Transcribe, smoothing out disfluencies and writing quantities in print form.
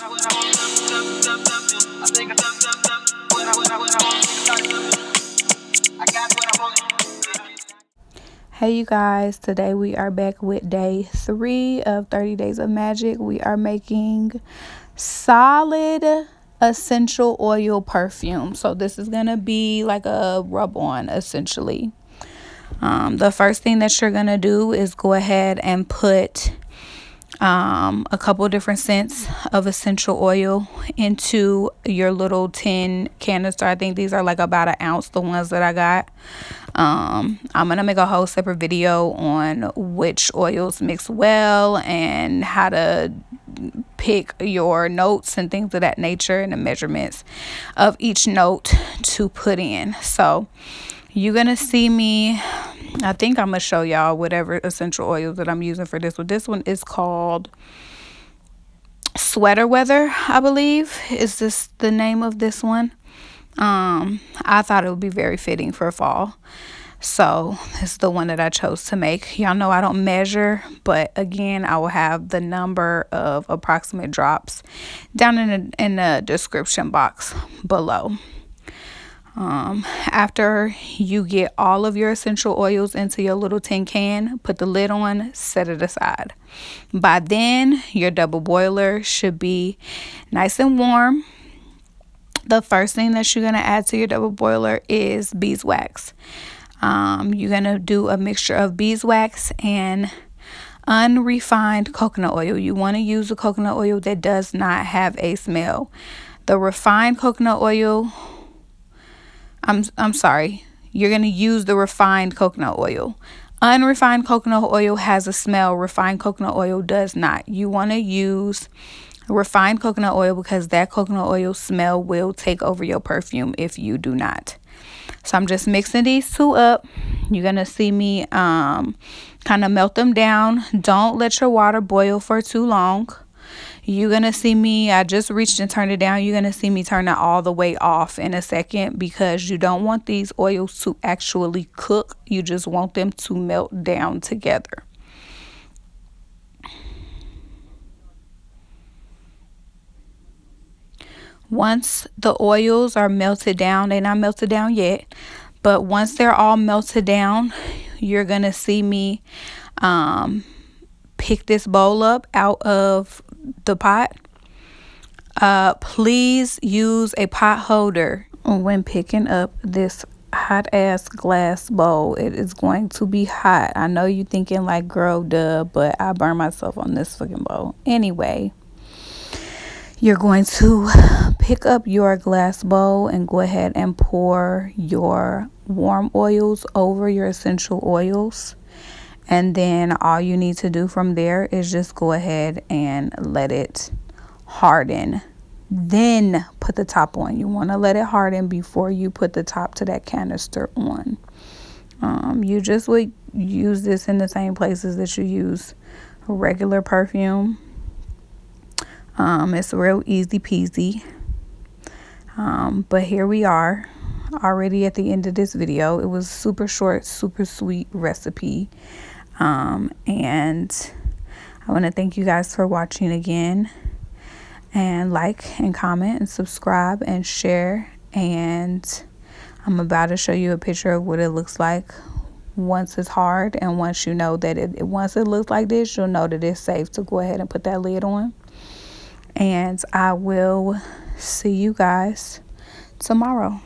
Hey you guys, today we are back with day 3 of 30 Days of Magic. We are making solid essential oil perfume. So this is going to be like a rub-on essentially. The first thing that you're going to do is go ahead and put a couple different scents of essential oil into your little tin canister. I think these are like about an ounce, the ones that I got. I'm gonna make a whole separate video on which oils mix well and how to pick your notes and things of that nature and the measurements of each note to put in. So you're gonna see me, I think I'm gonna show y'all whatever essential oils that I'm using for this one. This one is called Sweater Weather, I believe is this the name of this one. I thought it would be very fitting for fall, so this is the one that I chose to make. Y'all know I don't measure, but again, I will have the number of approximate drops down in the description box below. After you get all of your essential oils into your little tin can, put the lid on, set it aside. By then, your double boiler should be nice and warm. The first thing that you're going to add to your double boiler is beeswax. You're going to do a mixture of beeswax and unrefined coconut oil. You want to use a coconut oil that does not have a smell. The refined coconut oil, I'm sorry, you're going to use the refined coconut oil. Unrefined coconut oil has a smell. Refined coconut oil does not. You want to use refined coconut oil because that coconut oil smell will take over your perfume if you do not. So I'm just mixing these two up. You're going to see me kind of melt them down. Don't let your water boil for too long. You're going to see me, I just reached and turned it down. You're going to see me turn it all the way off in a second because you don't want these oils to actually cook. You just want them to melt down together. Once the oils are melted down, they're not melted down yet, but once they're all melted down, you're going to see me pick this bowl up out of the pot. Please use a pot holder when picking up this hot ass glass bowl. It is going to be hot. I know you thinking like, girl, duh, but I burned myself on this fucking bowl. Anyway, you're going to pick up your glass bowl and go ahead and pour your warm oils over your essential oils. And then all you need to do from there is just go ahead and let it harden. Then put the top on. You want to let it harden before you put the top to that canister on. You just would use this in the same places that you use regular perfume. It's real easy peasy. But here we are already at the end of this video. It was super short, super sweet recipe. And I want to thank you guys for watching again, and like and comment and subscribe and share. And I'm about to show you a picture of what it looks like once it's hard, and once you know that once it looks like this, you'll know that it's safe to go ahead and put that lid on. And I will see you guys tomorrow.